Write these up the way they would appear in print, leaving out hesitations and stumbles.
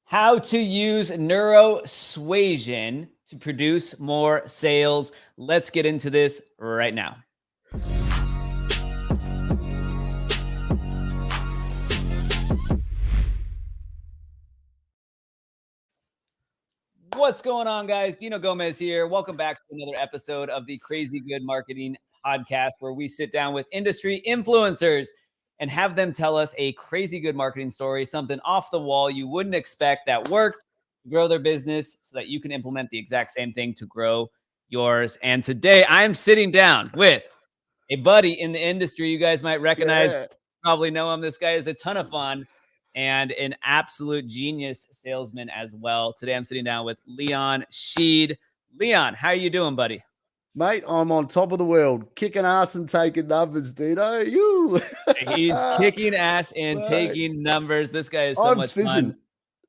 How to use Neurosuasion to produce more sales. Let's get into this right now. What's going on, guys? Dino Gomez here. Welcome back to another episode of the Crazy Good Marketing Podcast, where we sit down with industry influencers and have them tell us a crazy good marketing story, something off the wall you wouldn't expect that worked to grow their business so that you can implement the exact same thing to grow yours. And today I'm sitting down with a buddy in the industry you guys might recognize, Yeah. probably know him. This guy is a ton of fun and an absolute genius salesman as well. Today I'm sitting down with Leon Sheed. Leon, how are you doing, buddy? Mate, I'm on top of the world, kicking ass and taking numbers, Dino. You. He's kicking ass and Mate, taking numbers. This guy is so I'm much fizzing. fun.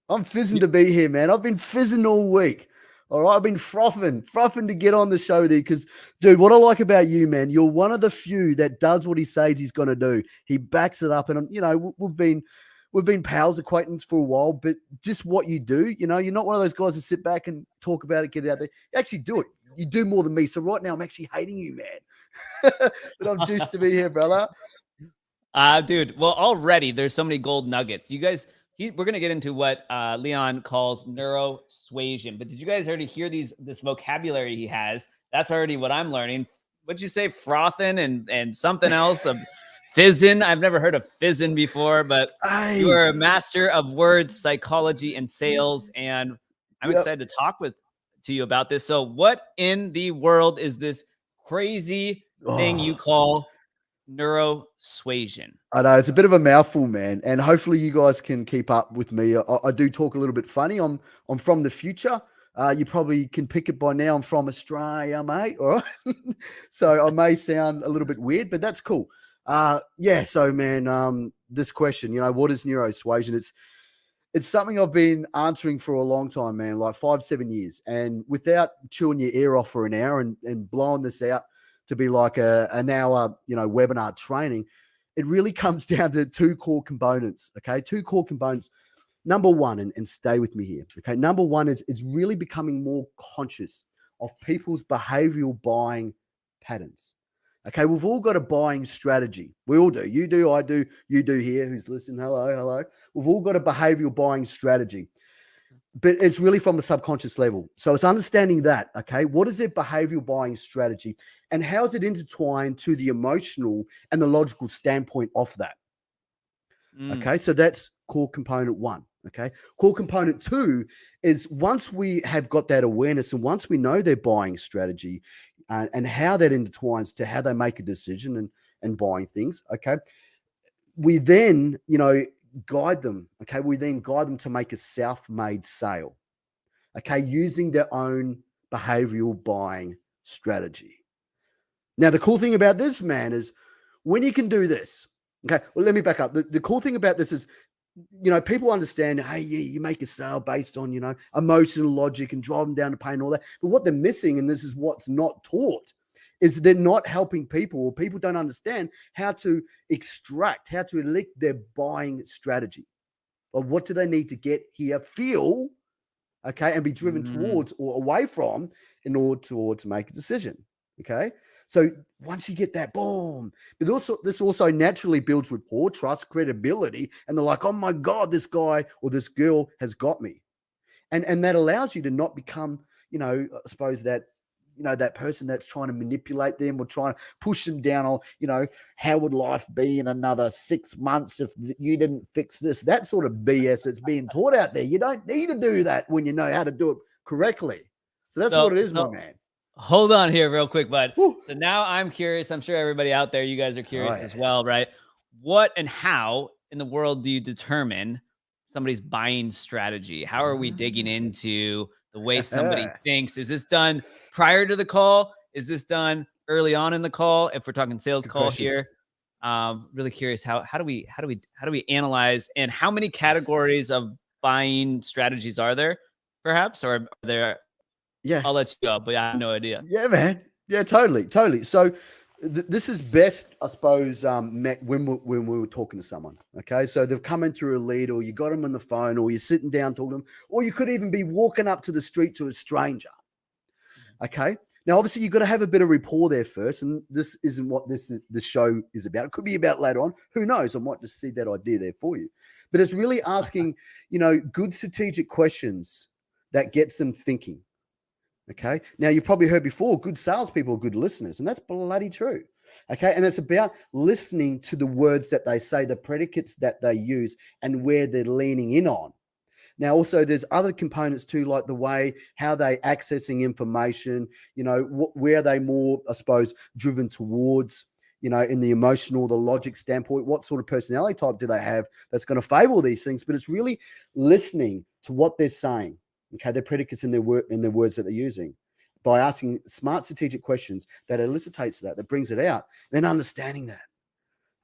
I'm fizzing to be here, man. I've been fizzing all week. All right, I've been frothing to get on the show there because, dude, what I like about you, man, you're one of the few that does what he says he's going to do. He backs it up, and we've been pals, acquaintance for a while, but just what you do, you're not one of those guys that sit back and talk about it, get it out there. You actually do it. You do more than me. So right now I'm actually hating you, man. But I'm juiced to be here, brother. Dude, well, already there's so many gold nuggets. You guys, we're going to get into what Leon calls neurosuasion. But did you guys already hear this vocabulary he has? That's already what I'm learning. What'd you say? Frothin' and something else of fizzin'. I've never heard of fizzin' before, but you are a master of words, psychology, and sales. And I'm excited to talk to you about this. So what in the world is this crazy thing you call neurosuasion? I know it's a bit of a mouthful, man, and hopefully you guys can keep up with me. I do talk a little bit funny. I'm from the future. You probably can pick it by now. I'm from Australia, mate. All right, so I may sound a little bit weird, but that's cool. So man, this question, what is neurosuasion? It's something I've been answering for a long time, man, like 5-7 years, and without chewing your ear off for an hour and blowing this out to be like an hour, webinar training, it really comes down to two core components. Okay, two core components. Number one, and stay with me here. Okay, number one is really becoming more conscious of people's behavioral buying patterns. Okay, we've all got a buying strategy. We all do. You do, I do, you do here. Who's listening? Hello. We've all got a behavioral buying strategy, but it's really from the subconscious level. So it's understanding that, okay, what is their behavioral buying strategy and how is it intertwined to the emotional and the logical standpoint of that? Okay, so that's core component one. Okay, core component two is once we have got that awareness and once we know their buying strategy and how that intertwines to how they make a decision and buying things, okay, we then, guide them. Okay, we then guide them to make a self-made sale. Okay, using their own behavioral buying strategy. Now, the cool thing about this, man, is when you can do this. Okay, well, let me back up. The cool thing about this is, people understand, hey, yeah, you make a sale based on, emotional logic and drive them down to pain and all that. But what they're missing, and this is what's not taught, is they're not helping people, or people don't understand how to extract, how to elect their buying strategy. Or what do they need to get here, feel, okay, and be driven towards or away from in order to make a decision, okay? So once you get that, boom, but this also naturally builds rapport, trust, credibility, and they're like, oh my God, this guy or this girl has got me. And that allows you to not become, I suppose that, that person that's trying to manipulate them or trying to push them down on, how would life be in another 6 months if you didn't fix this? That sort of BS that's being taught out there. You don't need to do that when you know how to do it correctly. So that's what it is, my man. Hold on here real quick, bud. Woo. So now I'm curious. I'm sure everybody out there, you guys are curious as well, right? What and how in the world do you determine somebody's buying strategy? How are we digging into the way somebody thinks? Is this done prior to the call? Is this done early on in the call? If we're talking sales call here, really curious how do we analyze, and how many categories of buying strategies are there, perhaps, or are there? Yeah, I'll let you go, but I have no idea. Yeah, man. Yeah, totally. So This is best, I suppose, met when we were talking to someone. Okay, so they've come in through a lead, or you got them on the phone, or you're sitting down talking to them, or you could even be walking up to the street to a stranger. Okay, now obviously you've got to have a bit of rapport there first, and this isn't what this show is about. It could be about later on. Who knows? I might just see that idea there for you. But it's really asking, good strategic questions that gets them thinking. Okay. Now, you've probably heard before, good salespeople are good listeners, and that's bloody true. Okay. And it's about listening to the words that they say, the predicates that they use, and where they're leaning in on. Now, also, there's other components too, like the way how they accessing information, where they more, I suppose, driven towards, in the emotional, the logic standpoint, what sort of personality type do they have that's going to favor all these things? But it's really listening to what they're saying. Okay, their predicates in their words that they're using, by asking smart strategic questions that elicitates that brings it out, then understanding that.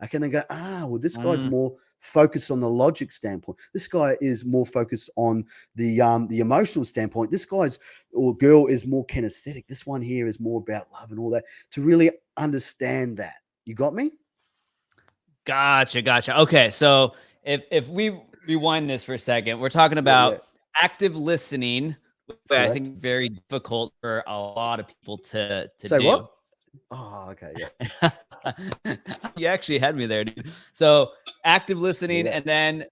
Okay, and they go, well, this guy's more focused on the logic standpoint. This guy is more focused on the emotional standpoint. This guy's or girl is more kinesthetic. This one here is more about love and all that. To really understand that, you got me? Gotcha. Okay, so if we rewind this for a second, we're talking about active listening, which I think very difficult for a lot of people to say do. What? Oh, okay, yeah. You actually had me there, dude. So active listening, and then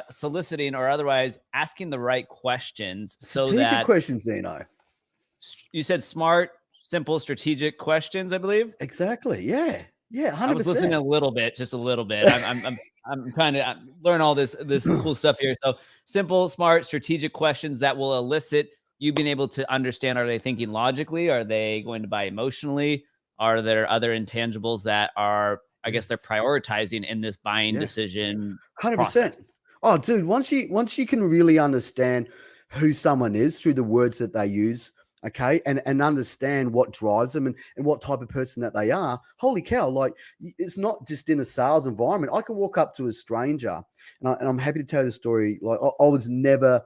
soliciting, or otherwise asking the right questions. Strategic questions, Dino. You said smart, simple, strategic questions, I believe. Exactly. Yeah. 100%. I was listening a little bit, just a little bit. I'm trying to learn all this cool stuff here. So simple, smart, strategic questions that will elicit you being able to understand: are they thinking logically? Are they going to buy emotionally? Are there other intangibles that are, I guess, they're prioritizing in this buying decision? 100%. Process? Oh, dude, once you can really understand who someone is through the words that they use, okay, and understand what drives them and what type of person that they are, holy cow, like, it's not just in a sales environment. I can walk up to a stranger, and I'm happy to tell the story. Like, I was never...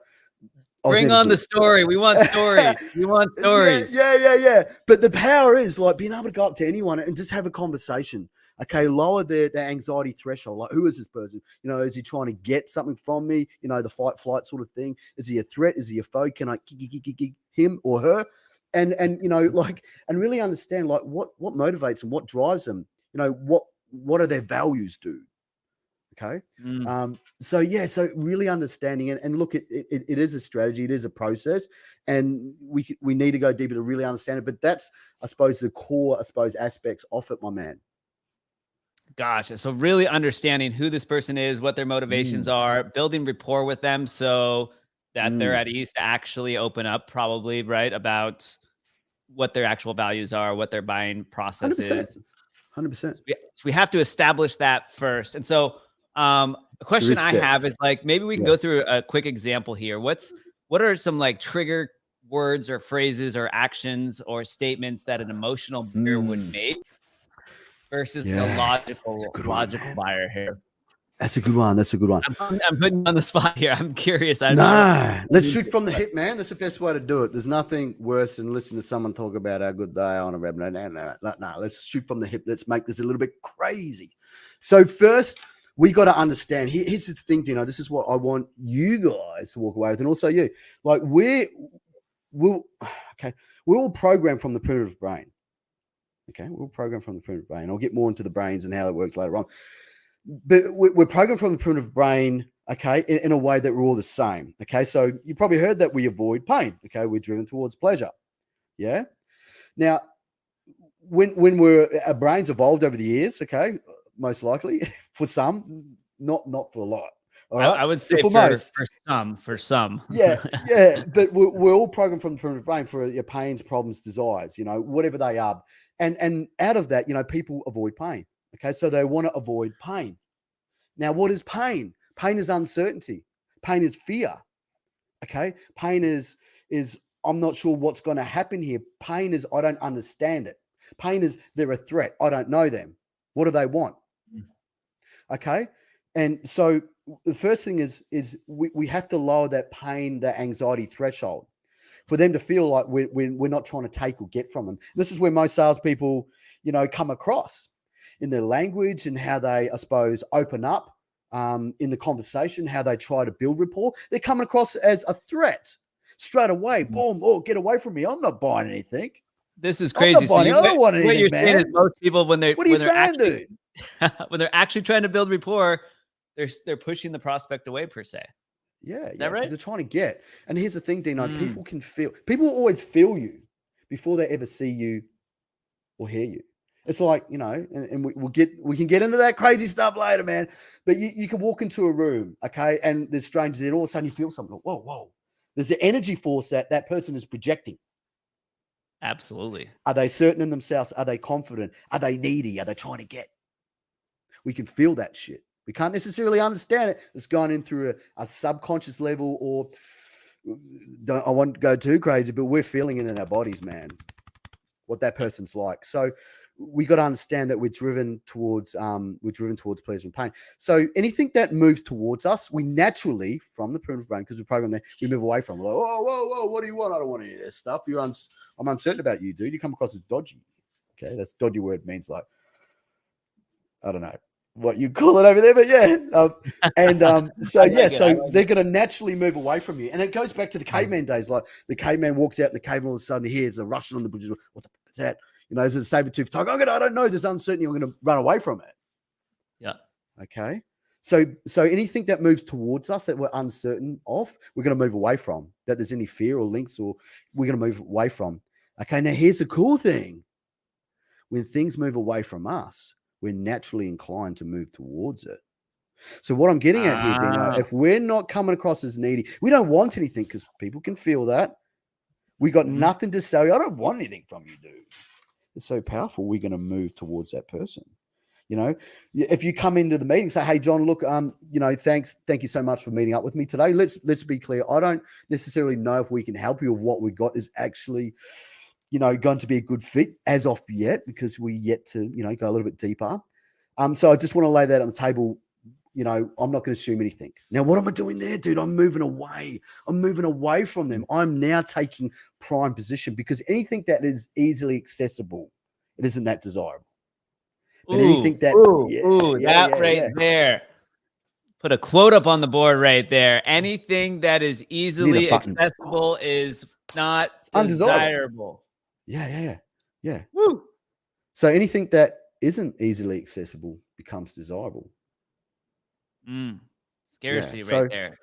Bring on the story. We want stories. We want stories. Yeah. But the power is like being able to go up to anyone and just have a conversation. Okay, lower their anxiety threshold. Like, who is this person? Is he trying to get something from me? The fight flight sort of thing. Is he a threat? Is he a foe? Can I kick him or her? And really understand like what motivates them, what drives them. What are their values, dude? Okay. So really understanding it, and look, it is a strategy, it is a process, and we need to go deeper to really understand it. But that's, I suppose, the core, aspects of it, my man. Gotcha. So really understanding who this person is, what their motivations are, building rapport with them so that they're at ease to actually open up, probably, right, about what their actual values are, what their buying process 100%. is. 100%. So we have to establish that first. And so a question I have is, like, maybe we can go through a quick example here. What are some like trigger words or phrases or actions or statements that an emotional buyer would make versus the logical buyer here? That's a good one. I'm putting you on the spot here. I'm curious. Let's shoot from the hip, man. That's the best way to do it. There's nothing worse than listening to someone talk about how good they are on a webinar. No, let's shoot from the hip. Let's make this a little bit crazy. So first, we got to understand. Here's the thing, Dino. This is what I want you guys to walk away with, and also you. Like, we're all programmed from the primitive brain. Okay, we're all programmed from the primitive brain. I'll get more into the brains and how it works later on. But we're programmed from the primitive brain, okay, in a way that we're all the same. Okay, so you probably heard that we avoid pain. Okay, we're driven towards pleasure. Yeah. Now, when our brains evolved over the years, okay, most likely for some, not for a lot. All right? I would say for some. Yeah. But we're all programmed from the primitive brain for your pains, problems, desires, whatever they are. And out of that, people avoid pain. Okay, so they want to avoid pain. Now, what is pain? Pain is uncertainty. Pain is fear. Okay, pain is I'm not sure what's going to happen here. Pain is I don't understand it. Pain is they're a threat. I don't know them. What do they want? Okay, and so the first thing is we have to lower that pain, that anxiety threshold. for them to feel like we're not trying to take or get from them. This is where most salespeople, come across in their language and how they, I suppose, open up in the conversation, how they try to build rapport. They're coming across as a threat straight away. Boom! Oh, get away from me! I'm not buying anything. This is crazy. So I don't want anything, what you're man. saying is most people when they're what are you saying, dude? when they're actually trying to build rapport, they're pushing the prospect away per se. Yeah, is that right? Because they're trying to get. And here's the thing, Dino. People always feel you before they ever see you or hear you. It's like, and we can get into that crazy stuff later, man. But you can walk into a room, okay, and there's strangers, and all of a sudden you feel something. Whoa. There's the energy force that person is projecting. Absolutely. Are they certain in themselves? Are they confident? Are they needy? Are they trying to get? We can feel that shit. We can't necessarily understand it. It's gone in through a subconscious level, or I won't go too crazy, but we're feeling it in our bodies, man, what that person's like. So we got to understand that we're driven towards pleasure and pain. So anything that moves towards us, we naturally, from the primitive brain, because we're programmed there, we move away from. We're like, whoa, what do you want? I don't want any of this stuff. I'm uncertain about you, dude. You come across as dodgy. Okay, that's dodgy word means like, I don't know what you call it over there, but yeah. So they're going to naturally move away from you. And it goes back to the caveman days. Like the caveman walks out in the cave and all of a sudden he hears a rushing on the bushes. What the fuck is that? Is it a saber-toothed tiger? I don't know. There's uncertainty. I'm going to run away from it. Yeah. Okay. So anything that moves towards us that we're uncertain of, we're going to move away from. That there's any fear or links, or we're going to move away from. Okay. Now here's the cool thing. When things move away from us, we're naturally inclined to move towards it. So what I'm getting at here, Dino, if we're not coming across as needy, we don't want anything, because people can feel that. We got nothing to say. I don't want anything from you, dude. It's so powerful. We're going to move towards that person. If you come into the meeting, say, hey, John, look, thank you so much for meeting up with me today. Let's be clear. I don't necessarily know if we can help you, or what we got is actually going to be a good fit as of yet, because we're yet to, go a little bit deeper. So I just want to lay that on the table. I'm not going to assume anything. Now, what am I doing there, dude? I'm moving away. I'm moving away from them. I'm now taking prime position, because anything that is easily accessible, it isn't that desirable. But anything that, there. Put a quote up on the board right there. Anything that is easily accessible is not desirable. Yeah. Woo. So anything that isn't easily accessible becomes desirable. Scarcity right there.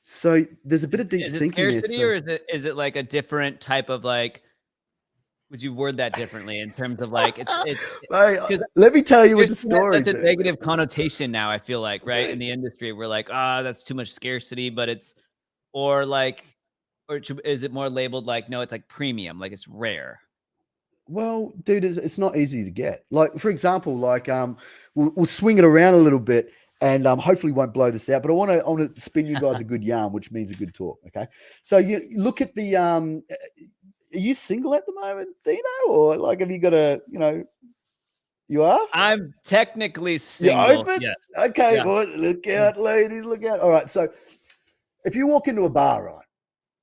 So there's a bit of deep thinking there. Scarcity, or is it like a different type of like? Would you word that differently in terms of like it's? Mate, let me tell you with the story. Such a negative connotation now. I feel like in the industry we're like, that's too much scarcity, but it's or is it more labeled like no, it's like premium, like it's rare. Well, dude, it's not easy to get. Like, for example, like we'll swing it around a little bit, and hopefully won't blow this out. But I want to spin you guys a good yarn, which means a good talk. Okay, so you look at the. Are you single at the moment, Dino, or like have you got You are? I'm technically single. You're open? Yes. Okay, yeah. Well, look out, ladies, look out. All right, so if you walk into a bar, right,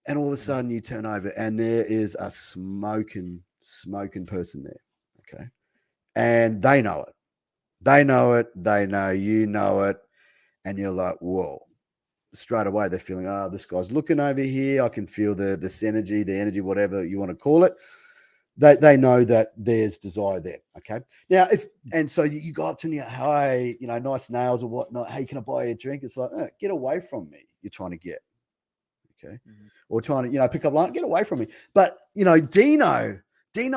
and all of a sudden you turn over and there is a smoking person there, okay, and they know it. They know you know it, and you're like, whoa. Straight away they're feeling, this guy's looking over here. I can feel this energy, the energy, whatever you want to call it. They know that there's desire there. Okay. Now, so you go up to me, hi, nice nails or whatnot. Hey, can I buy you a drink? It's like, get away from me. You're trying to get. Okay. Mm-hmm. Or trying to, pick up line, get away from me. But, Dino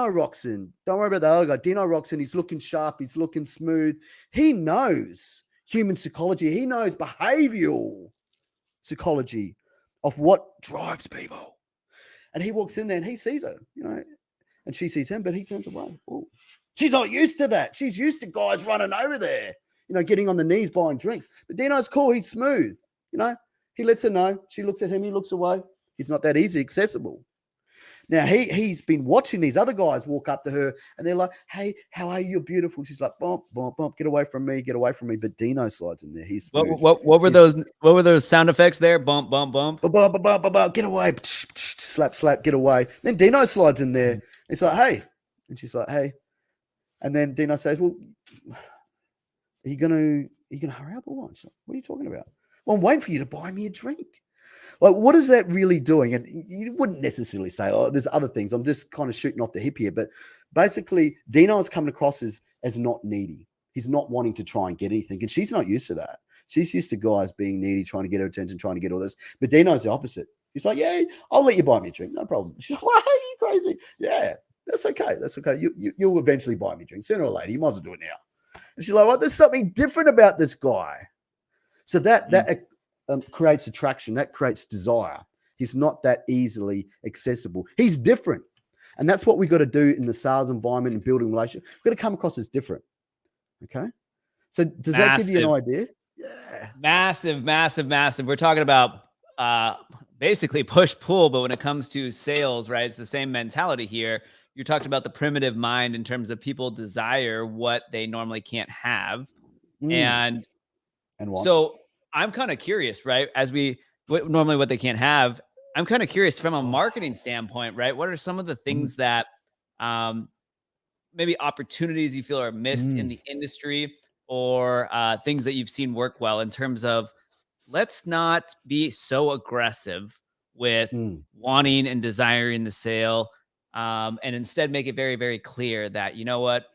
rocks in. Don't worry about the other guy. Dino rocks in. He's looking sharp. He's looking smooth. He knows human psychology. He knows behavioral psychology of what drives people. And he walks in there and he sees her, and she sees him, but he turns away. Ooh. She's not used to that. She's used to guys running over there, getting on the knees, buying drinks. But Dino's cool. He's smooth. He lets her know. She looks at him. He looks away. He's not that easy accessible. Now he's been watching these other guys walk up to her, and they're like, "Hey, how are you? You're beautiful." She's like, "Bump, bump, bump, get away from me, get away from me." But Dino slides in there. He's smooth. What were those? What were those sound effects there? Bump, bump, bump. Bump, bump, bump, bump, get away. Slap, slap, get away. Then Dino slides in there. It's like, "Hey," and she's like, "Hey," and then Dino says, "Well, are you gonna hurry up or what?" She's like, "What are you talking about?" "Well, I'm waiting for you to buy me a drink." Like, what is that really doing? And you wouldn't necessarily say, "Oh, there's other things." I'm just kind of shooting off the hip here. But basically, Dino is coming across as not needy. He's not wanting to try and get anything. And she's not used to that. She's used to guys being needy, trying to get her attention, trying to get all this. But Dino's the opposite. He's like, "Yeah, I'll let you buy me a drink. No problem." She's like, "Why are you crazy?" "Yeah, that's okay. That's okay. You'll eventually buy me a drink. Sooner or later. You might as well do it now." And she's like, "Well, there's something different about this guy." So that creates attraction. That creates desire. He's not that easily accessible. He's different. And that's what we got to do in the sales environment and building relationships. We've got to come across as different. Okay. So does that give you an idea? Yeah. Massive, massive, massive. We're talking about basically push-pull, but when it comes to sales, right, it's the same mentality here. You talked about the primitive mind in terms of people desire what they normally can't have. And what? So I'm kind of curious, right? Normally what they can't have. I'm kind of curious from a marketing standpoint, right? What are some of the things that maybe opportunities you feel are missed in the industry, or things that you've seen work well in terms of, let's not be so aggressive with wanting and desiring the sale, and instead make it very, very clear that, you know what,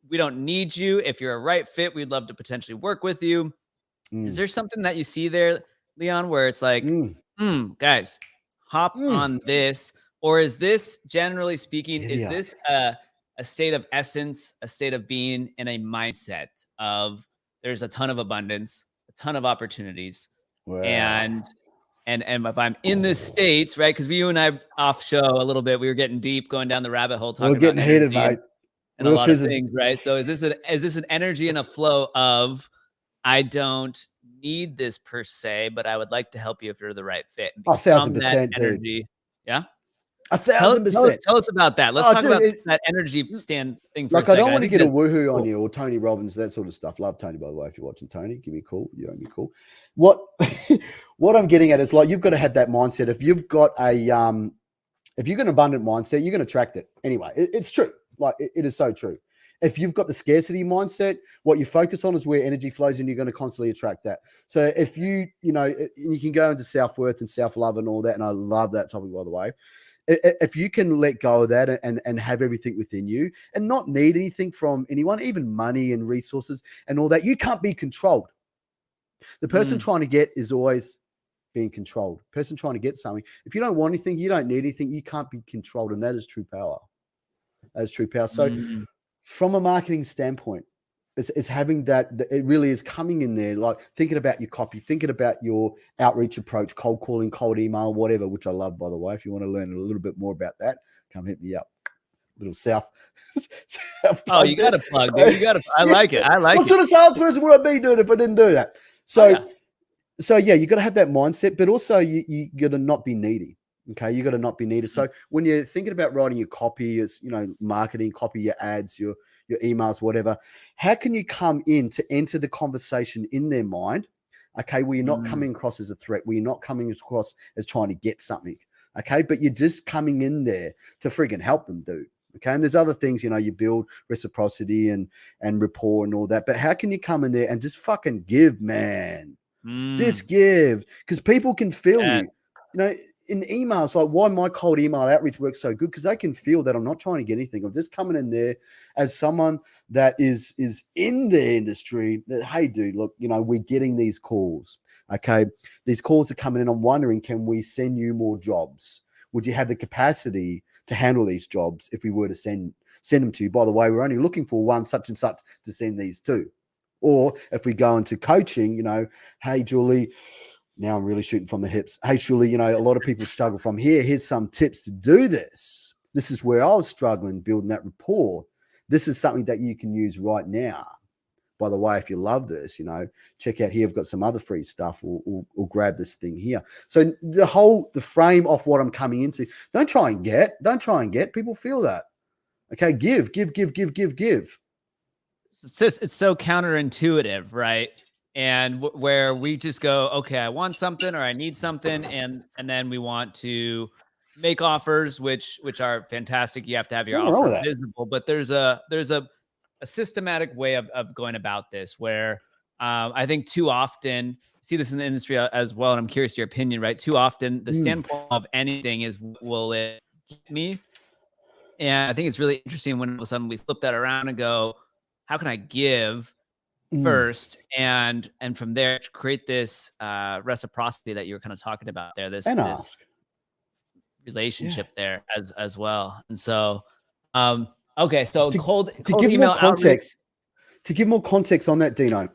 we don't need you. If you're a right fit, we'd love to potentially work with you. Is there something that you see there, Leon, where it's like, guys, hop on this? Or is this, generally speaking, is this a state of essence, a state of being in a mindset of there's a ton of abundance, a ton of opportunities, and if I'm in this state, right? Because you and I off show a little bit, we were getting deep, going down the rabbit hole, talking getting about heated, mate. And a lot of things, right? So is this an energy and a flow of, I don't need this per se, but I would like to help you if you're the right fit? 1,000%, energy, dude. Yeah. 1,000%. Tell us about that. Let's talk about that energy thing for a second. I don't want to get a woohoo on you or Tony Robbins, that sort of stuff. Love Tony, by the way. If you're watching Tony, give me a call. You owe me a call. What I'm getting at is, like, you've got to have that mindset. If you've got if you've got an abundant mindset, you're going to attract it anyway. It's true. Like, it is so true. If you've got the scarcity mindset, what you focus on is where energy flows, and you're going to constantly attract that. So if you can go into self-worth and self-love and all that, and I love that topic, by the way. If you can let go of that and have everything within you and not need anything from anyone, even money and resources and all that, you can't be controlled. The person trying to get is always being controlled. The person trying to get something, if you don't want anything, you don't need anything, you can't be controlled. And that is true power. That is true power. So from a marketing standpoint, it's having that, it really is coming in there, like thinking about your copy, thinking about your outreach approach, cold calling, cold email, whatever, which I love, by the way. If you want to learn a little bit more about that, come hit me up. Little self. Oh, you got to plug, dude. You got to. I like it. I like it. What sort of salesperson would I be doing if I didn't do that? So yeah, you got to have that mindset, but also you got to not be needy. Okay, you got to not be needed. So when you're thinking about writing your copy, as marketing copy, your ads, your emails, whatever, how can you come in to enter the conversation in their mind? Okay, where you're not coming across as a threat, where you're not coming across as trying to get something. Okay, but you're just coming in there to friggin' help them, dude. Okay, and there's other things, you build reciprocity and rapport and all that. But how can you come in there and just fucking give, man? Just give, because people can feel you. In emails, like why my cold email outreach works so good, because they can feel that I'm not trying to get anything. I'm just coming in there as someone that is in the industry that, hey, dude, look, we're getting these calls. Okay, these calls are coming in. I'm wondering, can we send you more jobs? Would you have the capacity to handle these jobs if we were to send them to you? By the way, we're only looking for one such and such to send these to. Or if we go into coaching, hey, Julie, now I'm really shooting from the hips. Hey, Julie, a lot of people struggle from here. Here's some tips to do this. This is where I was struggling, building that rapport. This is something that you can use right now. by the way, if you love this, check out here. I've got some other free stuff, or grab this thing here. So the frame of what I'm coming into, don't try and get. People feel that. Okay, give. It's so counterintuitive, right? And where we just go, okay, I want something or I need something, and then we want to make offers, which are fantastic. You have to have your offer visible, but there's a systematic way of going about this where I think too often, see this in the industry as well, and I'm curious your opinion, right? Too often the standpoint of anything is, will it get me? And I think it's really interesting when all of a sudden we flip that around and go, how can I give first, and from there create this reciprocity that you were kind of talking about there, this relationship there as well. And so okay, so cold give email more context outreach. To give more context on that, Dino,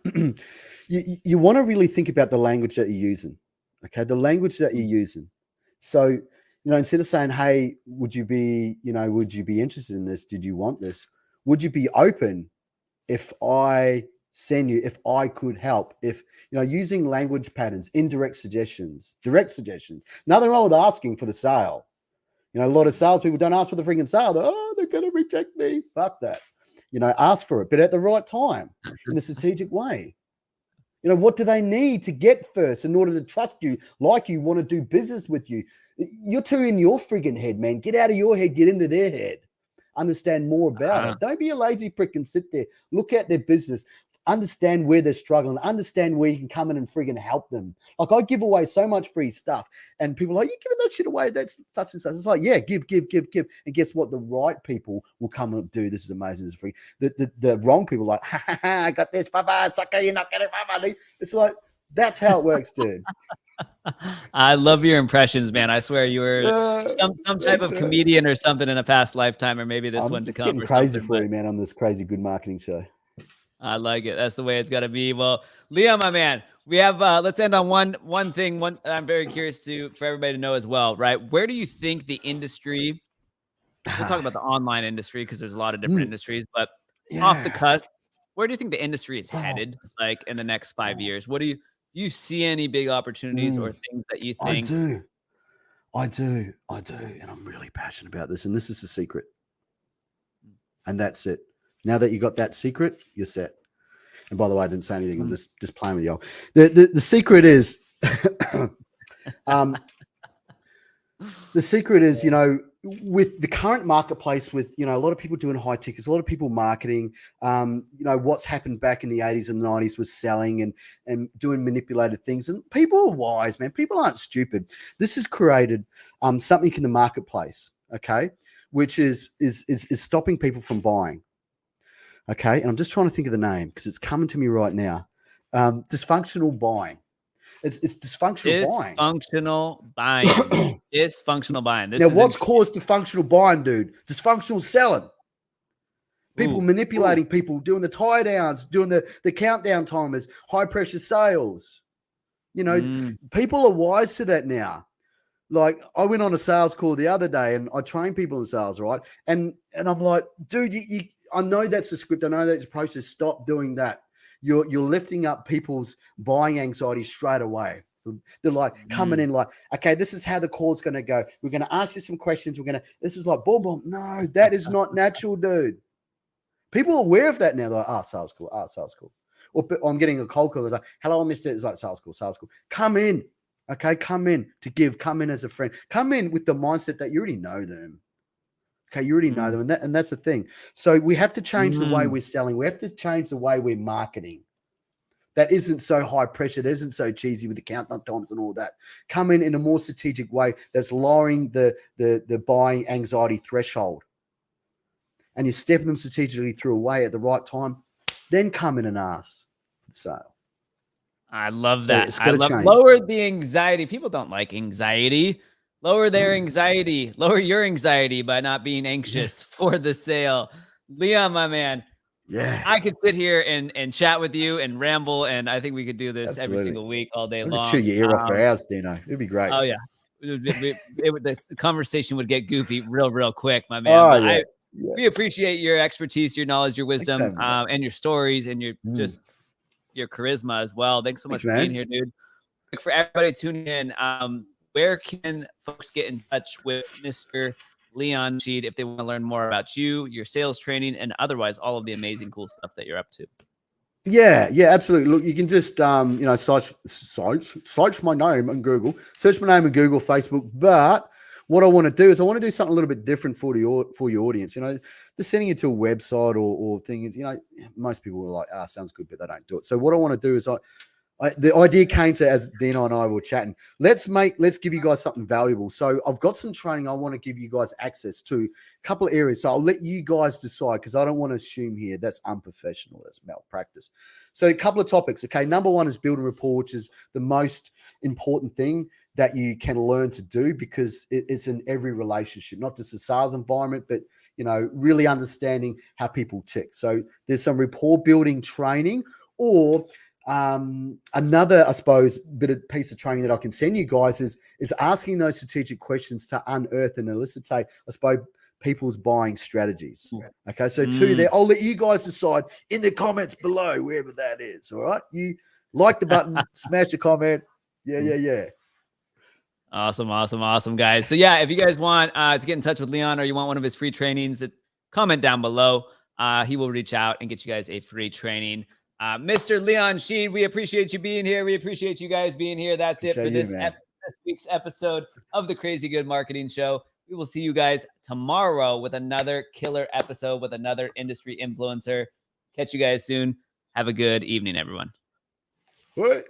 you want to really think about the language that you're using. Okay, the language that you're using. So instead of saying, hey, would you be interested in this? Did you want this? Would you be open if I send you, if I could help, if, using language patterns, indirect suggestions, direct suggestions. Nothing wrong with asking for the sale. A lot of salespeople don't ask for the freaking sale. They're going to reject me. Fuck that. Ask for it, but at the right time, in a strategic way. What do they need to get first in order to trust you, like you, want to do business with you? You're too in your friggin' head, man. Get out of your head, get into their head. Understand more about it. Don't be a lazy prick and sit there. Look at their business. Understand where they're struggling. Understand where you can come in and friggin' help them. Like, I give away so much free stuff, and people are like, you giving that shit away? That's such and such. It's like, yeah, give. And guess what? The right people will come and do this. Is amazing. It's free. The wrong people are like, ha, I got this. Bye, sucker. You're not getting it. It's like, that's how it works, dude. I love your impressions, man. I swear you were some type of comedian or something in a past lifetime, or maybe this one to come. I'm getting crazy for you, man, on this crazy good marketing show. I like it. That's the way it's got to be. Well, Leon, my man, we have, let's end on one thing. I'm very curious for everybody to know as well, right? Where do you think the industry, we'll talk about the online industry because there's a lot of different industries, but off the cusp, where do you think the industry is headed, like in the next 5 years? What do you see any big opportunities or things that you think? I do. And I'm really passionate about this. And this is the secret. And that's it. Now that you got that secret, you're set. And by the way, I didn't say anything. I'm just playing with y'all. The secret is, the secret is, with the current marketplace, with, a lot of people doing high tickets, a lot of people marketing, what's happened back in the 80s and the 90s was selling and doing manipulated things. And people are wise, man. People aren't stupid. This has created something in the marketplace, okay, which is stopping people from buying. Okay, and I'm just trying to think of the name because it's coming to me right now. Dysfunctional buying. It's dysfunctional buying. Dysfunctional buying. Now, what's caused dysfunctional buying, dude? Dysfunctional selling. People manipulating people, doing the tie downs, doing the countdown timers, high pressure sales. People are wise to that now. Like, I went on a sales call the other day and I train people in sales, right? And I'm like, dude, I know that's the script. I know that's the process. Stop doing that. You're lifting up people's buying anxiety straight away. They're like coming in like, okay, this is how the call's going to go. We're going to ask you some questions. This is like, boom, boom. No, that is not natural, dude. People are aware of that now. They're like, sales call. Or I'm getting a cold call. They're like, hello, Mr. It's like sales call. Come in. Okay, come in to give. Come in as a friend. Come in with the mindset that you already know them. Okay, you already know them, and that's the thing. So we have to change the way we're selling. We have to change the way we're marketing. That isn't so high pressure. That isn't so cheesy with the countdown times and all that. Come in a more strategic way that's lowering the buying anxiety threshold. And you're stepping them strategically through a way at the right time. Then come in and ask for the sale. I love that. Lower the anxiety. People don't like anxiety. Lower their anxiety. Lower your anxiety by not being anxious for the sale. Leon, my man. Yeah. I could sit here and chat with you and ramble, and I think we could do this every single week, all day long. Chew your ear off for hours, Dino. It'd be great. Oh, yeah. This conversation would get goofy real quick, my man. we appreciate your expertise, your knowledge, your wisdom, and your stories, and your just your charisma as well. Thanks so much for being here, dude. For everybody tuning in, where can folks get in touch with Mr. Leon Sheed if they want to learn more about you, your sales training, and otherwise all of the amazing cool stuff that you're up to? Yeah, absolutely. Look, you can just search my name on Google, search my name on Google, Facebook. But what I want to do is I want to do something a little bit different for your audience. Just sending it to a website or things. Most people are like, sounds good, but they don't do it. So what I want to do is the idea came to as Dino and I were chatting. Let's give you guys something valuable. So I've got some training I want to give you guys access to a couple of areas. So I'll let you guys decide because I don't want to assume here that's unprofessional, that's malpractice. So a couple of topics. Okay, number one is building rapport, which is the most important thing that you can learn to do because it's in every relationship, not just a sales environment, but really understanding how people tick. So there's some rapport building training or another, I suppose, piece of training that I can send you guys is asking those strategic questions to unearth and elicitate, I suppose, people's buying strategies. Okay, so two there. I'll let you guys decide in the comments below, wherever that is. All right, you like the button, smash a comment. Yeah. Awesome, guys. So yeah, if you guys want to get in touch with Leon or you want one of his free trainings, comment down below. He will reach out and get you guys a free training. Mr. Leon Sheed, we appreciate you being here. We appreciate you guys being here. That's it for this week's episode of the Crazy Good Marketing Show. We will see you guys tomorrow with another killer episode with another industry influencer. Catch you guys soon. Have a good evening, everyone. What?